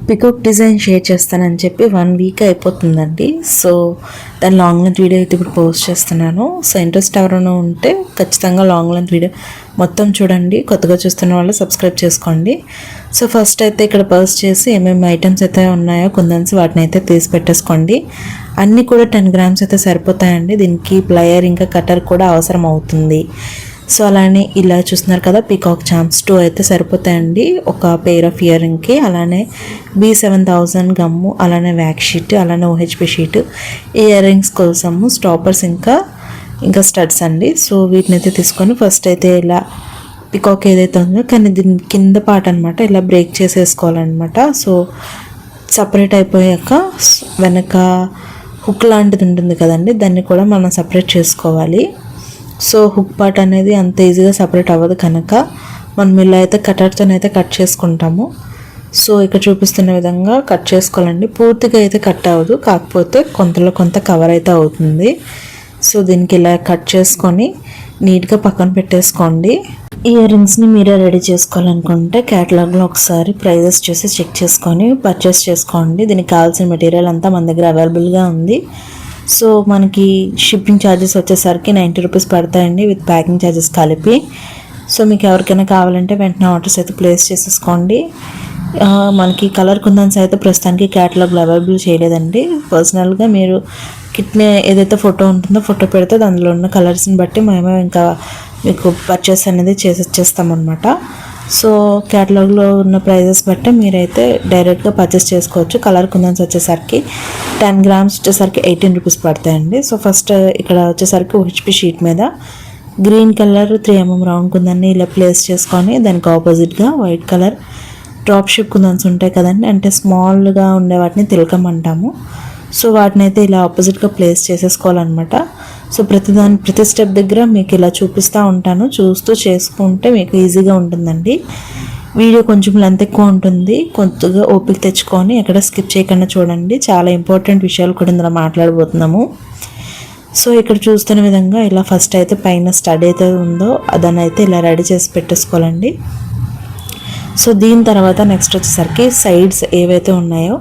Peacock design share చేస్తానని చెప్పి 1 week అయిపోతుందండి. సో దాని లాంగ్ లెంత్ వీడియో అయితే ఇప్పుడు పోస్ట్ చేస్తున్నాను. సో ఇంట్రెస్ట్ ఎవరైనా ఉంటే ఖచ్చితంగా లాంగ్ లెంత్ వీడియో మొత్తం చూడండి. కొత్తగా చూస్తున్న వాళ్ళు సబ్స్క్రైబ్ చేసుకోండి. సో ఫస్ట్ అయితే ఇక్కడ పర్స్ చేసి ఏమేమి ఐటమ్స్ అయితే ఉన్నాయో కుందన్స్ వాటిని అయితే తీసి పెట్టేసుకోండి. అన్నీ కూడా 10 గ్రామ్స్ అయితే సరిపోతాయండి. దీనికి ప్లయర్ ఇంకా కటర్ కూడా అవసరం అవుతుంది. సో అలానే ఇలా చూస్తున్నారు కదా, పీకాక్ చామ్స్ 2 అయితే సరిపోతాయండి ఒక పెయిర్ ఆఫ్ ఇయర్ రింగ్కి. అలానే B7000 గమ్ము, అలానే వ్యాక్స్ షీట్, అలానే OHP షీట్, ఇయర్ రింగ్స్ కోసము స్టాపర్స్ ఇంకా స్టడ్స్ అండి. సో వీటిని అయితే తీసుకొని ఫస్ట్ అయితే ఇలా పీకాక్ ఏదైతే ఉందో కానీ దీని కింద పార్ట్ అనమాట ఇలా బ్రేక్ చేసేసుకోవాలన్నమాట. సో సపరేట్ అయిపోయాక వెనక హుక్ లాంటిది ఉంటుంది కదండి, దాన్ని కూడా మనం సపరేట్ చేసుకోవాలి. సో హుక్ పార్ట్ అనేది అంత ఈజీగా సపరేట్ అవ్వదు కనుక మనం ఇలా అయితే కటర్తోనైతే కట్ చేసుకుంటాము. సో ఇక్కడ చూపిస్తున్న విధంగా కట్ చేసుకోవాలండి. పూర్తిగా అయితే కట్ అవ్వదు, కాకపోతే కొంతలో కొంత కవర్ అయితే అవుతుంది. సో దీనికి ఇలా కట్ చేసుకొని నీట్గా పక్కన పెట్టేసుకోండి. ఇయర్ రింగ్స్ని మీరే రెడీ చేసుకోవాలనుకుంటే క్యాటలాగ్లో ఒకసారి ప్రైజెస్ చూసి చెక్ చేసుకొని పర్చేస్ చేసుకోండి. దీనికి కావాల్సిన మెటీరియల్ అంతా మన దగ్గర అవైలబుల్గా ఉంది. సో మనకి షిప్పింగ్ ఛార్జెస్ వచ్చేసరికి 90 రూపీస్ పడతాయండి విత్ ప్యాకింగ్ ఛార్జెస్ కలిపి. సో మీకు ఎవరికైనా కావాలంటే వెంటనే ఆర్డర్స్ అయితే ప్లేస్ చేసేసుకోండి. మనకి కలర్ కుందన్స్ అయితే ప్రస్తుతానికి క్యాటలాగ్లో అవైలబుల్ చేయలేదండి. పర్సనల్గా మీరు కిట్నే ఏదైతే ఫోటో ఉంటుందో ఫోటో పెడితే దానిలో ఉన్న కలర్స్ని బట్టి మేము ఇంకా మీకు పర్చేస్ అనేది చేసేస్తామన్నమాట. సో క్యాటలాగ్లో ఉన్న ప్రైజెస్ బట్టి మీరైతే డైరెక్ట్గా పర్చేస్ చేసుకోవచ్చు. కలర్ కుందన్స్ వచ్చేసరికి 10 గ్రామ్స్ వచ్చేసరికి 18 రూపీస్ పడతాయండి. సో ఫస్ట్ ఇక్కడ వచ్చేసరికి OHP షీట్ మీద గ్రీన్ కలర్ 3mm రౌండ్ కుందాన్ని ఇలా ప్లేస్ చేసుకొని దానికి ఆపోజిట్గా వైట్ కలర్ డ్రాప్ షేప్ కుందన్స్ ఉంటాయి కదండి, అంటే స్మాల్గా ఉండే వాటిని తిలకం అంటాము. సో వాటిని అయితే ఇలా ఆపోజిట్గా ప్లేస్ చేసేసుకోవాలన్నమాట. సో ప్రతి స్టెప్ దగ్గర మీకు ఇలా చూపిస్తూ ఉంటాను, చూస్తూ చేసుకుంటే మీకు ఈజీగా ఉంటుందండి. వీడియో కొంచెం లెంత్ ఎక్కువ ఉంటుంది, కొద్దిగా ఓపిక తెచ్చుకొని ఎక్కడ స్కిప్ చేయకుండా చూడండి. చాలా ఇంపార్టెంట్ విషయాలు కూడా ఇందులో మాట్లాడబోతున్నాము. సో ఇక్కడ చూస్తున్న విధంగా ఇలా ఫస్ట్ అయితే పైన స్టడ్ అయితే ఉందో దాన్ని అయితే ఇలా రెడీ చేసి పెట్టేసుకోవాలండి. సో దీని తర్వాత నెక్స్ట్ వచ్చేసరికి సైడ్స్ ఏవైతే ఉన్నాయో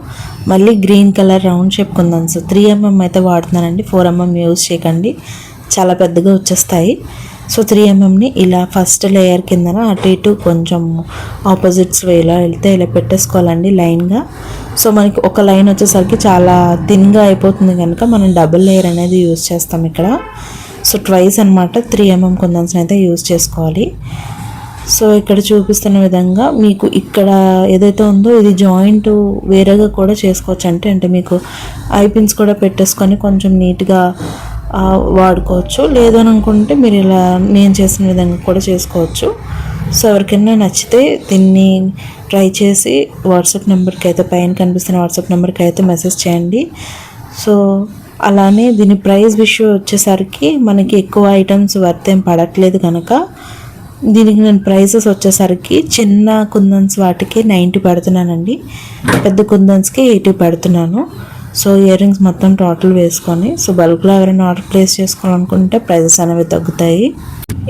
మళ్ళీ గ్రీన్ కలర్ రౌండ్ షేప్ కుందన్స్ 3mm అయితే వాడుతున్నానండి. 4mm యూజ్ చేయకండి, చాలా పెద్దగా వచ్చేస్తాయి. సో 3mmని ఇలా ఫస్ట్ లేయర్ కిందన అటు ఇటు కొంచెం ఆపోజిట్స్ వేలో వెళ్తే ఇలా పెట్టేసుకోవాలండి లైన్గా. సో మనకి ఒక లైన్ వచ్చేసరికి చాలా థిన్గా అయిపోతుంది కనుక మనం డబుల్ లేయర్ అనేది యూజ్ చేస్తాం ఇక్కడ. సో ట్వైస్ అనమాట 3mm కుందన్స్ని అయితే యూజ్ చేసుకోవాలి. సో ఇక్కడ చూపిస్తున్న విధంగా మీకు ఇక్కడ ఏదైతే ఉందో ఇది జాయింట్ వేరేగా కూడా చేసుకోవచ్చు. అంటే మీకు ఐపిన్స్ కూడా పెట్టేసుకొని కొంచెం నీట్గా వాడుకోవచ్చు. లేదని అనుకుంటే మీరు ఇలా నేను చేసిన విధంగా కూడా చేసుకోవచ్చు. సో ఎవరికైనా నచ్చితే దీన్ని ట్రై చేసి వాట్సాప్ నెంబర్కి అయితే పైన కనిపిస్తున్న వాట్సాప్ నెంబర్కి అయితే మెసేజ్ చేయండి. సో అలానే దీని ప్రైస్ విషయం వచ్చేసరికి మనకి ఎక్కువ ఐటమ్స్ వర్త్ ఏం పడట్లేదు కనుక దీనికి నేను ప్రైసెస్ వచ్చేసరికి చిన్న కుందన్స్ వాటికి 90 పెడుతున్నానండి, పెద్ద కుందన్స్కి 80 పెడుతున్నాను. సో ఇయర్ రింగ్స్ మొత్తం టోటల్ వేసుకొని సో బల్క్లో ఎవరైనా ఆర్డర్ ప్లేస్ చేసుకోవాలనుకుంటే ప్రైజెస్ అనేవి తగ్గుతాయి.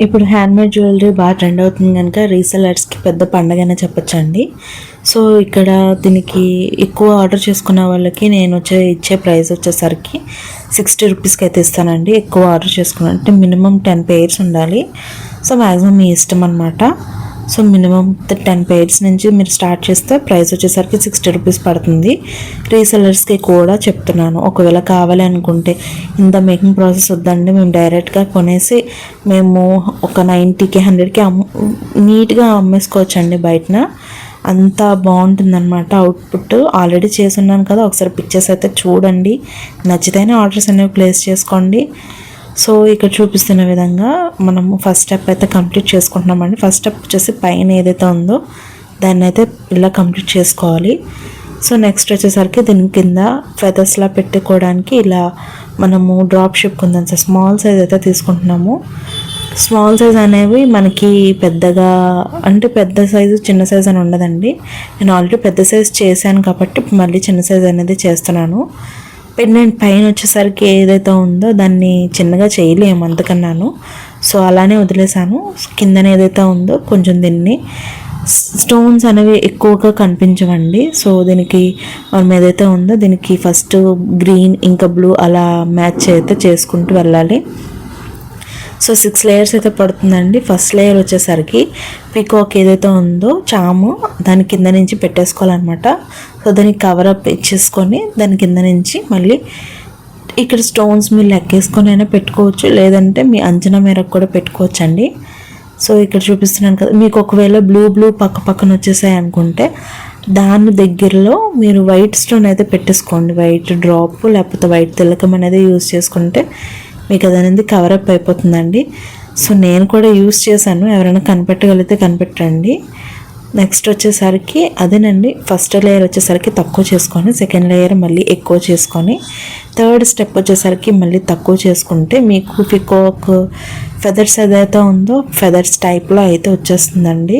ఇప్పుడు హ్యాండ్మేడ్ జ్యువెలరీ బాగా ట్రెండ్ అవుతుంది కనుక రీసెలర్స్కి పెద్ద పండగనే చెప్పొచ్చండి. సో ఇక్కడ దీనికి ఎక్కువ ఆర్డర్ చేసుకున్న వాళ్ళకి నేను ఇచ్చే ప్రైస్ వచ్చేసరికి 60 రూపీస్కి అయితే ఇస్తానండి. ఎక్కువ ఆర్డర్ చేసుకున్నారంటే మినిమం 10 పెయిర్స్ ఉండాలి. సో మ్యాక్సిమం మీ ఇష్టం అనమాట. సో మినిమం 10 పెయిర్స్ నుంచి మీరు స్టార్ట్ చేస్తే ప్రైస్ వచ్చేసరికి 60 రూపీస్ పడుతుంది. రీసెలర్స్కి కూడా చెప్తున్నాను, ఒకవేళ కావాలి అనుకుంటే ఇంత మేకింగ్ ప్రాసెస్ వద్దండి, మేము డైరెక్ట్గా కొనేసి మేము ఒక 90కి 100కి నీట్గా అమ్మేసుకోవచ్చండి బయటన. అంత బాగుంటుందన్నమాట అవుట్పుట్. ఆల్రెడీ చేసి ఉన్నాను కదా, ఒకసారి పిక్చర్స్ అయితే చూడండి, నచ్చితేనే ఆర్డర్స్ అనేవి ప్లేస్ చేసుకోండి. సో ఇక్కడ చూపిస్తున్న విధంగా మనము ఫస్ట్ స్టెప్ అయితే కంప్లీట్ చేసుకుంటున్నామండి. ఫస్ట్ స్టెప్ వచ్చేసి పైన ఏదైతే ఉందో దాన్ని అయితే ఇలా కంప్లీట్ చేసుకోవాలి. సో నెక్స్ట్ వచ్చేసరికి దీని కింద ఫెదర్స్లా పెట్టుకోవడానికి ఇలా మనము డ్రాప్ షేప్ కుందన్స్ స్మాల్ సైజ్ అయితే తీసుకుంటున్నాము. స్మాల్ సైజ్ అనేవి మనకి పెద్దగా అంటే పెద్ద సైజు చిన్న సైజ్ అని ఉండదండి. నేను ఆల్రెడీ పెద్ద సైజ్ చేశాను కాబట్టి మళ్ళీ చిన్న సైజ్ అనేది చేస్తున్నాను. పెండెంట్ పైన వచ్చేసరికి ఏదైతే ఉందో దాన్ని చిన్నగా చేయలేము అందుకన్నాను. సో అలానే వదిలేసాను. కిందన ఏదైతే ఉందో కొంచెం దీన్ని స్టోన్స్ అనేవి ఎక్కువగా కనిపించవండి. సో దీనికి మనం ఏదైతే ఉందో దీనికి ఫస్ట్ గ్రీన్ ఇంకా బ్లూ అలా మ్యాచ్ అయితే చేసుకుంటూ వెళ్ళాలి. సో 6 లేయర్స్ అయితే పడుతుందండి. ఫస్ట్ లేయర్ వచ్చేసరికి పీకాక్ ఏదైతే ఉందో చాము దాని కింద నుంచి పెట్టేసుకోవాలన్నమాట. సో దానికి కవర్ అప్ ఇచ్చేసుకొని దాని కింద నుంచి మళ్ళీ ఇక్కడ స్టోన్స్ మీరు లెక్కేసుకొని అయినా పెట్టుకోవచ్చు, లేదంటే మీ అంచనా మేరకు కూడా పెట్టుకోవచ్చు అండి. సో ఇక్కడ చూపిస్తున్నాను కదా, మీకు ఒకవేళ బ్లూ పక్క పక్కన వచ్చేసాయి అనుకుంటే దాని దగ్గరలో మీరు వైట్ స్టోన్ అయితే పెట్టేసుకోండి. వైట్ డ్రాప్ లేకపోతే వైట్ తిలకం అనేది యూజ్ చేసుకుంటే మీకు అది అనేది కవరప్ అయిపోతుందండి. సో నేను కూడా యూజ్ చేశాను, ఎవరైనా కనిపెట్టగలిగితే కనిపెట్టండి. నెక్స్ట్ వచ్చేసరికి అదేనండి, ఫస్ట్ లేయర్ వచ్చేసరికి తక్కువ చేసుకొని సెకండ్ లేయర్ మళ్ళీ ఎక్కువ చేసుకొని థర్డ్ స్టెప్ వచ్చేసరికి మళ్ళీ తక్కువ చేసుకుంటే మీకు పికాక్ ఫెదర్స్ ఏదైతే ఉందో ఫెదర్స్ టైప్లో అయితే వచ్చేస్తుందండి.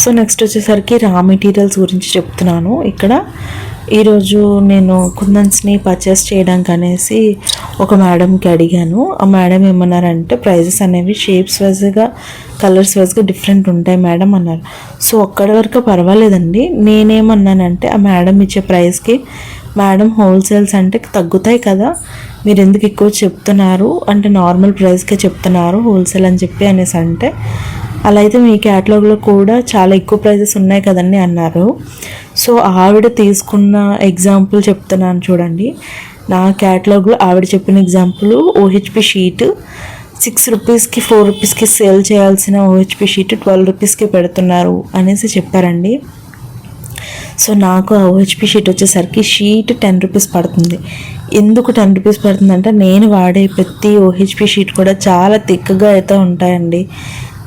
సో నెక్స్ట్ వచ్చేసరికి రా మెటీరియల్స్ గురించి చెప్తున్నాను. ఇక్కడ ఈరోజు నేను కుందన్స్ని పర్చేస్ చేయడానికి అనేసి ఒక మేడంకి అడిగాను. ఆ మేడం ఏమన్నారంటే ప్రైజెస్ అనేవి షేప్స్ వైజ్గా కలర్స్ వైజ్గా డిఫరెంట్ ఉంటాయి మేడం అన్నారు. సో ఒక్కడి వరకు పర్వాలేదండి. నేనేమన్నానంటే ఆ మేడం ఇచ్చే ప్రైస్కి మేడం హోల్సేల్స్ అంటే తగ్గుతాయి కదా, మీరు ఎందుకు ఎక్కువ చెప్తున్నారు అంటే నార్మల్ ప్రైస్కే చెప్తున్నారు హోల్సేల్ అని చెప్పి అనేసి అంటే, అలా అయితే మీ క్యాటలాగ్లో కూడా చాలా ఎక్కువ ప్రైజెస్ ఉన్నాయి కదండి అన్నారు. సో ఆవిడ తీసుకున్న ఎగ్జాంపుల్ చెప్తున్నాను చూడండి. నా క్యాటలాగ్లో ఆవిడ చెప్పిన ఎగ్జాంపుల్ ఓహెచ్పి షీట్ 6 రూపీస్కి 4 రూపీస్కి సేల్ చేయాల్సిన ఓహెచ్పి షీట్ 12 రూపీస్కి పెడుతున్నారు అనేసి చెప్పారండి. సో నాకు ఆ ఓహెచ్పి షీట్ వచ్చేసరికి షీట్ 10 రూపీస్ పడుతుంది. ఎందుకు 10 రూపీస్ పడుతుందంటే నేను వాడే ప్రతి ఓహెచ్పి షీట్ కూడా చాలా థిక్గా అయితే ఉంటాయండి.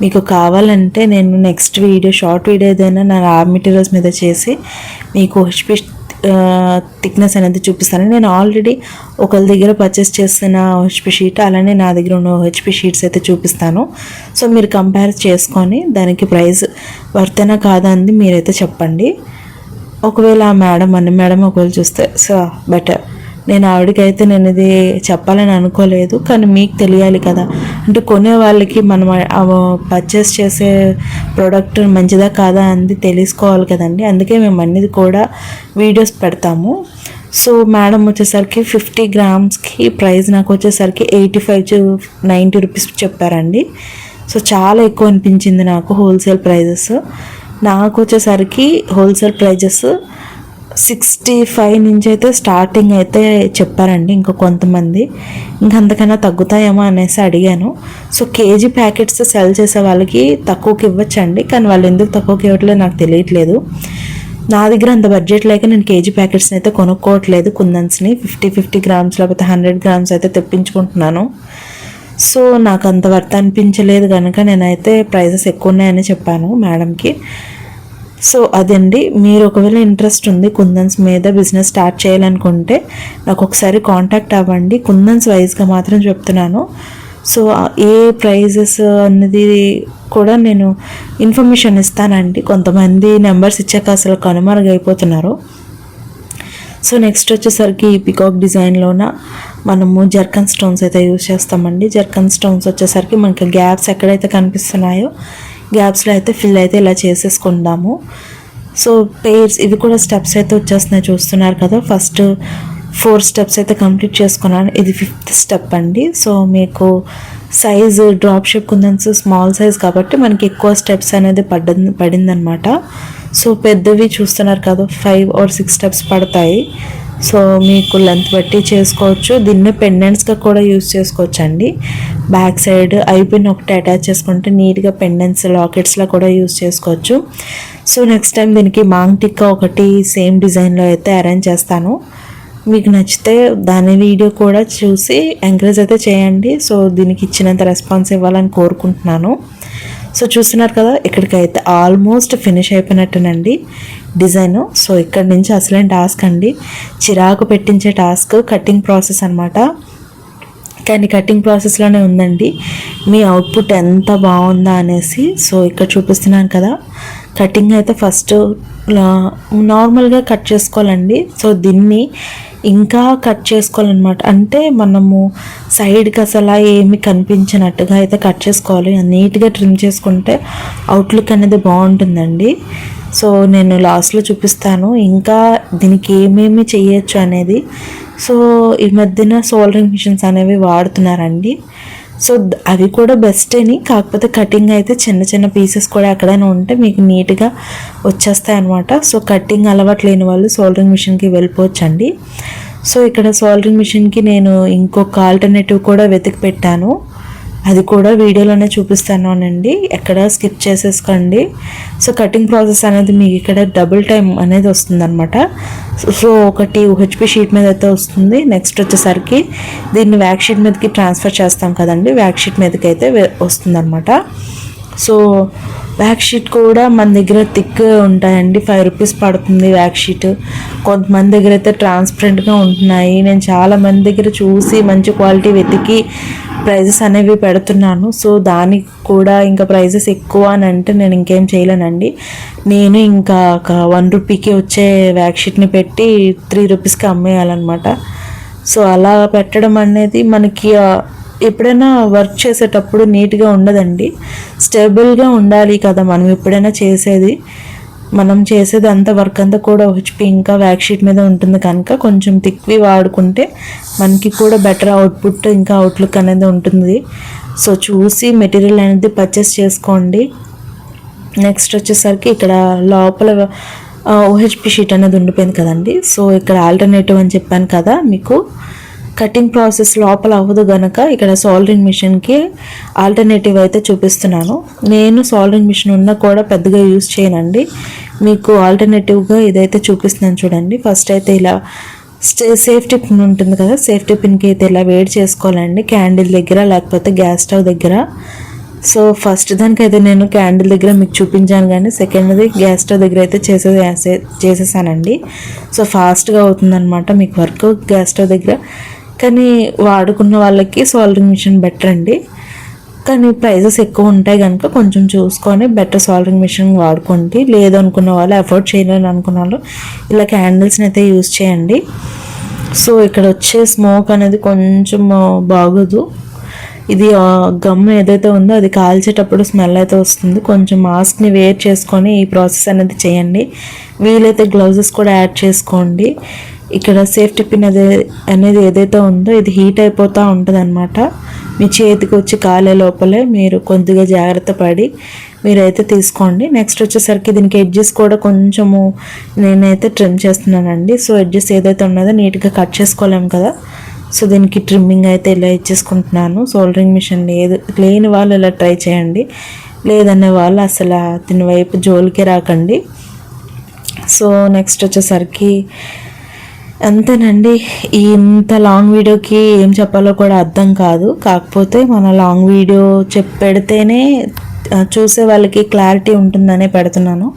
మీకు కావాలంటే నేను నెక్స్ట్ వీడియో షార్ట్ వీడియో ఏదైనా నా రా మెటీరియల్స్ మీద చేసి మీకు ఓహెచ్పి థిక్నెస్ అనేది చూపిస్తాను. నేను ఆల్రెడీ ఒకరి దగ్గర పర్చేస్ చేసిన ఓహెచ్పి షీట్ అలానే నా దగ్గర ఉన్న ఓహెచ్పి షీట్స్ అయితే చూపిస్తాను. సో మీరు కంపేర్ చేసుకొని దానికి ప్రైస్ వర్తేనా కాదా అని మీరైతే చెప్పండి. ఒకవేళ ఆ మేడం అన్న మేడం ఒకవేళ చూస్తే సో బెటర్. నేను ఆవిడకైతే నేను ఇది చెప్పాలని అనుకోలేదు, కానీ మీకు తెలియాలి కదా, అంటే కొనే వాళ్ళకి మనం పర్చేస్ చేసే ప్రోడక్ట్ మంచిదా కాదా అని తెలుసుకోవాలి కదండి. అందుకే మేము అన్నిది కూడా వీడియోస్ పెడతాము. సో మేడం వచ్చేసరికి 50 గ్రామ్స్కి ప్రైస్ నాకు వచ్చేసరికి 85 to 90 రూపీస్ చెప్పారండి. సో చాలా ఎక్కువ అనిపించింది నాకు హోల్సేల్ ప్రైజెస్. నాకు వచ్చేసరికి హోల్సేల్ ప్రైజెస్ 65 నుంచి అయితే స్టార్టింగ్ అయితే చెప్పారండి. ఇంకా కొంతమంది అంతకన్నా తగ్గుతాయేమో అనేసి అడిగాను. సో కేజీ ప్యాకెట్స్ సెల్ చేసే వాళ్ళకి తక్కువకి ఇవ్వచ్చండి, కానీ వాళ్ళు ఎందుకు తక్కువకి ఇవ్వట్లేదు నాకు తెలియట్లేదు. నా దగ్గర అంత బడ్జెట్ లేక నేను కేజీ ప్యాకెట్స్ని అయితే కొనుక్కోవట్లేదు. కుందన్స్ని 50 గ్రామ్స్ లేకపోతే 100 గ్రామ్స్ అయితే తెప్పించుకుంటున్నాను. సో నాకు అంత వర్త్ అనిపించలేదు కనుక నేనైతే ప్రైజెస్ ఎక్కువ ఉన్నాయని చెప్పాను మేడంకి. సో అదండి, మీరు ఒకవేళ ఇంట్రెస్ట్ ఉంది కుందన్స్ మీద బిజినెస్ స్టార్ట్ చేయాలనుకుంటే నాకు ఒకసారి కాంటాక్ట్ అవ్వండి. కుందన్స్ వైజ్గా మాత్రం చెప్తున్నాను. సో ఏ ప్రైజెస్ అన్నది కూడా నేను ఇన్ఫర్మేషన్ ఇస్తానండి. కొంతమంది నెంబర్స్ ఇచ్చాక అసలు కనుమరుగైపోతున్నారు. సో నెక్స్ట్ వచ్చేసరికి ఈ పికాక్ డిజైన్లోన మనము జర్కన్ స్టోన్స్ అయితే యూజ్ చేస్తామండి. జర్కన్ స్టోన్స్ వచ్చేసరికి మనకి గ్యాప్స్ ఎక్కడైతే కనిపిస్తున్నాయో గ్యాప్స్లో అయితే ఫిల్ అయితే ఇలా చేసేసుకుందాము. సో పేర్స్ ఇవి కూడా స్టెప్స్ అయితే వచ్చేస్తున్నాయి చూస్తున్నారు కదా. ఫస్ట్ 4 స్టెప్స్ అయితే కంప్లీట్ చేసుకున్నాను. ఇది 5th స్టెప్ అండి. సో మీకు సైజు డ్రాప్ షేప్ కుందన్స్ స్మాల్ సైజ్ కాబట్టి మనకి ఎక్కువ స్టెప్స్ అనేది పడిందనమాట. సో పెద్దవి చూస్తున్నారు కదా 5 or 6 స్టెప్స్ పడతాయి. సో మీకు లెంత్ బట్టి చేసుకోవచ్చు. దీన్ని పెండెంట్స్గా కూడా యూజ్ చేసుకోవచ్చు అండి. బ్యాక్ సైడ్ ఐపిన్ ఒకటి అటాచ్ చేసుకుంటే నీట్గా పెండెంట్స్ లాకెట్స్లో కూడా యూజ్ చేసుకోవచ్చు. సో నెక్స్ట్ టైం దీనికి మాంగ్ టిక్కా ఒకటి సేమ్ డిజైన్లో అయితే అరేంజ్ చేస్తాను. మీకు నచ్చితే దాని వీడియో కూడా చూసి ఎంకరేజ్ అయితే చేయండి. సో దీనికి ఇచ్చినంత రెస్పాన్స్ ఇవ్వాలని కోరుకుంటున్నాను. సో చూస్తున్నారు కదా, ఇక్కడికైతే ఆల్మోస్ట్ ఫినిష్ అయిపోయినట్టునండి డిజైన్. సో ఇక్కడ నుంచి అసలైన టాస్క్ అండి, చిరాకు పెట్టించే టాస్క్ కటింగ్ ప్రాసెస్ అనమాట. కానీ కటింగ్ ప్రాసెస్లోనే ఉందండి మీ అవుట్పుట్ ఎంత బాగుందా అనేసి. సో ఇక్కడ చూపిస్తున్నాను కదా, కటింగ్ అయితే ఫస్ట్ నార్మల్గా కట్ చేసుకోవాలండి. సో దీన్ని ఇంకా కట్ చేసుకోవాలన్నమాట. అంటే మనము సైడ్కి అసలు ఏమి కనిపించినట్టుగా అయితే కట్ చేసుకోవాలి. నీట్గా ట్రిమ్ చేసుకుంటే అవుట్లుక్ అనేది బాగుంటుందండి. సో నేను లాస్ట్లో చూపిస్తాను ఇంకా దీనికి ఏమేమి చేయొచ్చు అనేది. సో ఈ మధ్యన సోల్డరింగ్ మిషన్స్ అనేవి వాడుతున్నారండి. సో అవి కూడా బెస్టేని, కాకపోతే కటింగ్ అయితే చిన్న చిన్న పీసెస్ కూడా ఎక్కడైనా ఉంటే మీకు నీట్గా వచ్చేస్తాయి అనమాట. సో కటింగ్ అలవాటు లేని వాళ్ళు సోల్డరింగ్ మిషన్కి వెళ్ళిపోవచ్చండి. సో ఇక్కడ సోల్డరింగ్ మిషన్కి నేను ఇంకొక ఆల్టర్నేటివ్ కూడా వెతికి పెట్టాను, అది కూడా వీడియోలోనే చూపిస్తాను అనండి, ఎక్కడ స్కిప్ చేసేసుకోండి. సో కటింగ్ ప్రాసెస్ అనేది మీకు ఇక్కడ డబుల్ టైం అనేది వస్తుంది అనమాట. సో ఒకటి UHP షీట్ మీద అయితే వస్తుంది, నెక్స్ట్ వచ్చేసరికి దీన్ని వ్యాక్ షీట్ మీదకి ట్రాన్స్ఫర్ చేస్తాం కదండి, వ్యాక్ షీట్ మీదకి అయితే వస్తుంది అనమాట. సో వ్యాక్ షీట్ కూడా మన దగ్గర థిక్ ఉంటాయండి, 5 రూపీస్ పడుతుంది వ్యాక్ షీట్. కొంతమంది దగ్గర అయితే ట్రాన్స్పరెంట్గా ఉంటున్నాయి. నేను చాలా మంది దగ్గర చూసి మంచి క్వాలిటీ వెతికి ప్రైజెస్ అనేవి పెడుతున్నాను. సో దానికి కూడా ఇంకా ప్రైజెస్ ఎక్కువ అని అంటే నేను ఇంకేం చేయలేనండి. నేను ఇంకా ఒక 1 రూపీకి వచ్చే వ్యాక్ షీట్ని పెట్టి 3 రూపీస్కి అమ్మేయాలన్నమాట. సో అలా పెట్టడం అనేది మనకి ఎప్పుడైనా వర్క్ చేసేటప్పుడు నీట్గా ఉండదండి. స్టేబుల్గా ఉండాలి కదా మనం ఎప్పుడైనా చేసేది. మనం చేసేది అంత వర్క్ అంతా కూడా UHP ఇంకా వ్యాక్ షీట్ మీద ఉంటుంది కనుక కొంచెం థిక్వి వాడుకుంటే మనకి కూడా బెటర్ అవుట్పుట్ ఇంకా అవుట్లుక్ అనేది ఉంటుంది. సో చూసి మెటీరియల్ అనేది పర్చేస్ చేసుకోండి. నెక్స్ట్ వచ్చేసరికి ఇక్కడ లోపల UHP షీట్ అనేది ఉండిపోయింది కదండి. సో ఇక్కడ ఆల్టర్నేటివ్ అని చెప్పాను కదా మీకు, కటింగ్ ప్రాసెస్ లోపల అవ్వదు గనక ఇక్కడ సోల్డరింగ్ మిషన్కి ఆల్టర్నేటివ్ అయితే చూపిస్తున్నాను. నేను సోల్డరింగ్ మిషన్ ఉన్నా కూడా పెద్దగా యూజ్ చేయనండి, మీకు ఆల్టర్నేటివ్గా ఇదైతే చూపిస్తున్నాను చూడండి. ఫస్ట్ అయితే ఇలా సేఫ్టీ పిన్ ఉంటుంది కదా, సేఫ్టీ పిన్కి అయితే ఇలా వేడి చేసుకోవాలండి క్యాండిల్ దగ్గర లేకపోతే గ్యాస్ స్టవ్ దగ్గర. సో ఫస్ట్ దానికైతే నేను క్యాండిల్ దగ్గర మీకు చూపించాను, కానీ సెకండ్ది గ్యాస్ స్టవ్ దగ్గర అయితే చేసేసానండి. సో ఫాస్ట్గా అవుతుందన్నమాట మీకు వర్క్ గ్యాస్ స్టవ్ దగ్గర. కానీ వాడుకున్న వాళ్ళకి సోల్డరింగ్ మిషన్ బెటర్ అండి, కానీ ప్రైజెస్ ఎక్కువ ఉంటాయి కనుక కొంచెం చూసుకొని బెటర్ సోల్డరింగ్ మిషన్ వాడుకోండి. లేదనుకున్న వాళ్ళు, అఫోర్డ్ చేయలేని అనుకున్న వాళ్ళు ఇలా క్యాండిల్స్ని అయితే యూజ్ చేయండి. సో ఇక్కడ వచ్చే స్మోక్ అనేది కొంచెం బాగోదు. ఇది గమ్ ఏదైతే ఉందో అది కాల్చేటప్పుడు స్మెల్ అయితే వస్తుంది. కొంచెం మాస్క్ని వేర్ చేసుకొని ఈ ప్రాసెస్ అనేది చేయండి. వీలైతే గ్లౌజెస్ కూడా యాడ్ చేసుకోండి. ఇక్కడ సేఫ్టీ పిన్ అనేది ఏదైతే ఉందో ఇది హీట్ అయిపోతూ ఉంటుంది అనమాట. మీ చేతికి వచ్చి కాలే లోపలే మీరు కొద్దిగా జాగ్రత్త పడి మీరైతే తీసుకోండి. నెక్స్ట్ వచ్చేసరికి దీనికి ఎడ్జెస్ కూడా కొంచెము నేనైతే ట్రిమ్ చేస్తున్నానండి. సో ఎడ్జెస్ ఏదైతే ఉన్నదో నీట్గా కట్ చేసుకోలేము కదా, సో దీనికి ట్రిమ్మింగ్ అయితే ఇలా ఇచ్చేసుకుంటున్నాను. సోల్డరింగ్ మిషన్ లేని వాళ్ళు ఇలా ట్రై చేయండి, లేదనే వాళ్ళు అసలు దీని వైపు జోలికి రాకండి. సో నెక్స్ట్ వచ్చేసరికి అంతేనండి. ఇంత లాంగ్ వీడియోకి ఏం చెప్పాలో కూడా అర్థం కాదు, కాకపోతే మన లాంగ్ వీడియో పెడితేనే చూసే వాళ్ళకి క్లారిటీ ఉంటుందనే పెడుతున్నాను.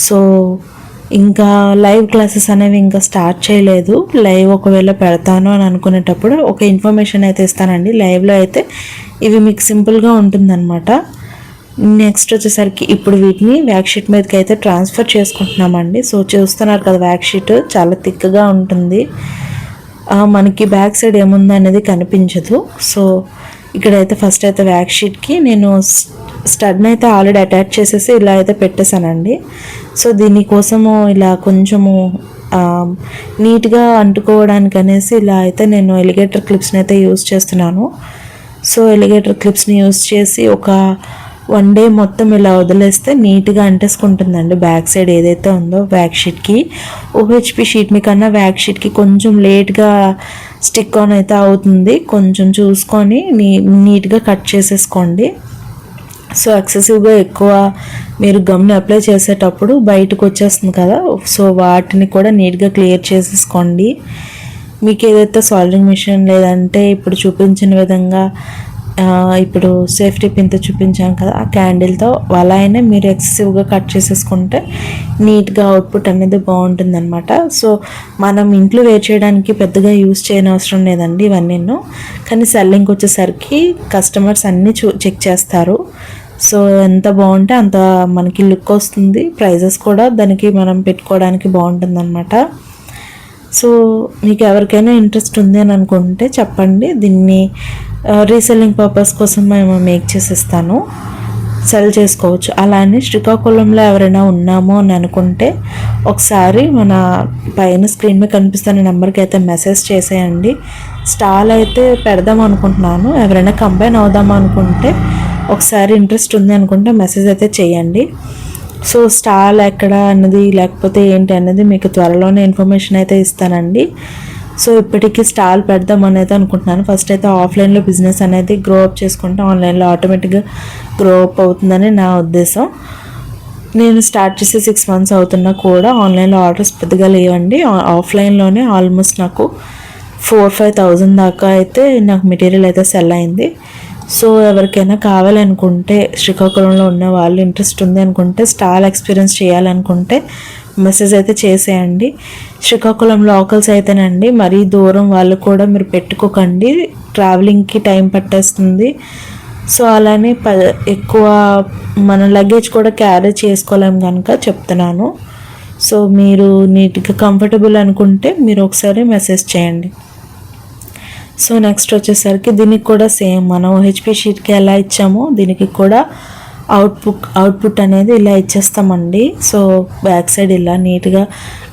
సో ఇంకా లైవ్ క్లాసెస్ అనేవి ఇంకా స్టార్ట్ చేయలేదు. లైవ్ ఒకవేళ పెడతాను అని అనుకునేటప్పుడు ఒక ఇన్ఫర్మేషన్ అయితే ఇస్తానండి. లైవ్లో అయితే ఇవి మీకు సింపుల్గా ఉంటుందన్నమాట. నెక్స్ట్ వచ్చేసరికి ఇప్పుడు వీటిని వ్యాక్ షీట్ మీదకి అయితే ట్రాన్స్ఫర్ చేసుకుంటున్నామండి. సో చూస్తున్నారు కదా, వ్యాక్ షీట్ చాలా థిక్గా ఉంటుంది, మనకి బ్యాక్ సైడ్ ఏముంది అనేది కనిపించదు. సో ఇక్కడైతే ఫస్ట్ అయితే వ్యాక్ షీట్కి నేను స్టడ్ని అయితే ఆల్రెడీ అటాచ్ చేసేసి ఇలా అయితే పెట్టేశానండి. సో దీనికోసము ఇలా కొంచెము నీట్గా అంటుకోవడానికి అనేసి ఇలా అయితే నేను ఎలిగేటర్ క్లిప్స్ని అయితే యూజ్ చేస్తున్నాను. సో ఎలిగేటర్ క్లిప్స్ని యూజ్ చేసి ఒక 1 డే మొత్తం ఇలా వదిలేస్తే నీట్గా అంటేసుకుంటుందండి బ్యాక్ సైడ్ ఏదైతే ఉందో బ్యాక్ షీట్కి. UHP షీట్ కన్నా బ్యాక్ షీట్కి కొంచెం లేట్గా స్టిక్ ఆన్ అయితే అవుతుంది, కొంచెం చూసుకొని నీట్గా కట్ చేసేసుకోండి. సో ఎక్సెసివ్గా ఎక్కువ మీరు గమ్ని అప్లై చేసేటప్పుడు బయటకు వచ్చేస్తుంది కదా, సో వాటిని కూడా నీట్గా క్లియర్ చేసేసుకోండి. మీకు ఏదైతే సోల్డరింగ్ మిషన్ లేదంటే ఇప్పుడు చూపించిన విధంగా ఇప్పుడు సేఫ్టీ పిన్తో చూపించాం కదా ఆ క్యాండిల్తో, అలా అయినా మీరు ఎక్సెసివ్గా కట్ చేసేసుకుంటే నీట్గా అవుట్పుట్ అనేది బాగుంటుంది అనమాట. సో మనం ఇంట్లో వేర్ చేయడానికి పెద్దగా యూజ్ చేయని అవసరం లేదండి ఇవన్నీ. కానీ సెల్లింగ్కి వచ్చేసరికి కస్టమర్స్ అన్నీ చెక్ చేస్తారు. సో ఎంత బాగుంటే అంత మనకి లుక్ వస్తుంది, ప్రైజెస్ కూడా దానికి మనం పెట్టుకోవడానికి బాగుంటుంది అనమాట. సో మీకు ఎవరికైనా ఇంట్రెస్ట్ ఉంది అని అనుకుంటే చెప్పండి, దీన్ని రీసెల్లింగ్ పర్పస్ కోసం మేము మేక్ చేసిస్తాను, సెల్ చేసుకోవచ్చు. అలానే శ్రీకాకుళంలో ఎవరైనా ఉన్నామో అని అనుకుంటే ఒకసారి మన పైన స్క్రీన్ మీద కనిపిస్తున్న నెంబర్కి అయితే మెసేజ్ చేసేయండి. స్టాల్ అయితే పెడదాం అనుకుంటున్నాను, ఎవరైనా కంబైన్ అవుదాం అనుకుంటే ఒకసారి ఇంట్రెస్ట్ ఉంది అనుకుంటే మెసేజ్ అయితే చేయండి. సో స్టాల్ ఎక్కడ అన్నది లేకపోతే ఏంటి అన్నది మీకు త్వరలోనే ఇన్ఫర్మేషన్ అయితే ఇస్తానండి. సో ఇప్పటికీ స్టాల్ పెడదాం అనేది అనుకుంటున్నాను. ఫస్ట్ అయితే ఆఫ్లైన్లో బిజినెస్ అనేది గ్రో అప్ చేసుకుంటే ఆన్లైన్లో ఆటోమేటిక్గా గ్రో అప్ అవుతుందని నా ఉద్దేశం. నేను స్టార్ట్ చేసి 6 months అవుతున్నా కూడా ఆన్లైన్లో ఆర్డర్స్ పెద్దగా లేవండి. ఆఫ్లైన్లోనే ఆల్మోస్ట్ నాకు 4-5 thousand దాకా అయితే నాకు మెటీరియల్ అయితే సెల్ అయింది. సో ఎవరికైనా కావాలనుకుంటే శ్రీకాకుళంలో ఉన్న వాళ్ళు ఇంట్రెస్ట్ ఉంది అనుకుంటే స్టాల్ ఎక్స్పీరియన్స్ చేయాలనుకుంటే మెసేజ్ అయితే చేసేయండి. శ్రీకాకుళం లోకల్స్ అయితేనండి, మరీ దూరం వాళ్ళు కూడా మీరు పెట్టుకోకండి, ట్రావెలింగ్కి టైం పట్టేస్తుంది. సో అలానే ఎక్కువ మన లగేజ్ కూడా క్యారీ చేసుకోలేం కనుక చెప్తున్నాను. సో మీరు నీట్గా కంఫర్టబుల్ అనుకుంటే మీరు ఒకసారి మెసేజ్ చేయండి. సో నెక్స్ట్ వచ్చేసరికి దీనికి కూడా సేమ్ మనం హెచ్పి షీట్కి ఎలా ఇచ్చామో దీనికి కూడా అవుట్పుట్ అనేది ఇలా ఇచ్చేస్తామండి. సో బ్యాక్ సైడ్ ఇలా నీట్గా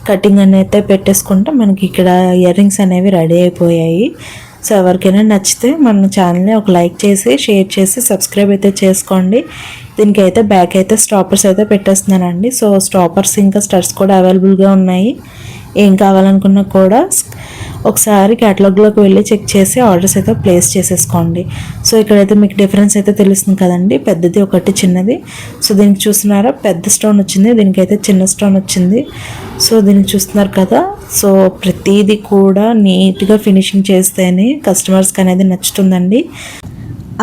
కటింగ్ అనేది పెట్టేసుకుంటే మనకి ఇక్కడ ఇయర్ రింగ్స్ అనేవి రెడీ అయిపోయాయి. సో ఎవరికైనా నచ్చితే మన ఛానల్ని ఒక లైక్ చేసి షేర్ చేసి సబ్స్క్రైబ్ అయితే చేసుకోండి. దీనికి అయితే బ్యాక్ అయితే స్టాపర్స్ అయితే పెట్టేస్తున్నానండి. సో స్టాపర్స్ ఇంకా స్టడ్స్ కూడా అవైలబుల్గా ఉన్నాయి. ఏం కావాలనుకున్నా కూడా ఒకసారి క్యాటలాగ్లోకి వెళ్ళి చెక్ చేసి ఆర్డర్స్ అయితే ప్లేస్ చేసేసుకోండి. సో ఇక్కడైతే మీకు డిఫరెన్స్ అయితే తెలుస్తుంది కదండి, పెద్దది ఒకటి చిన్నది. సో దీనికి చూస్తున్నారా పెద్ద స్టోన్ వచ్చింది, దీనికైతే చిన్న స్టోన్ వచ్చింది. సో దీనికి చూస్తున్నారు కదా. సో ప్రతిదీ కూడా నీట్గా ఫినిషింగ్ చేస్తేనే కస్టమర్స్కి అనేది నచ్చుతుందండి.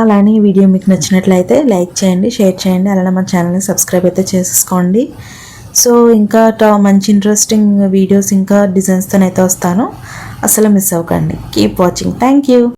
అలానే ఈ వీడియో మీకు నచ్చినట్లయితే లైక్ చేయండి, షేర్ చేయండి, అలానే మన ఛానల్ని సబ్స్క్రైబ్ అయితే చేసేసుకోండి. సో ఇంకా మంచి ఇంట్రెస్టింగ్ వీడియోస్ ఇంకా డిజైన్స్తో అయితే వస్తాను, అసలు మిస్ అవ్వకండి. Keep watching. Thank you.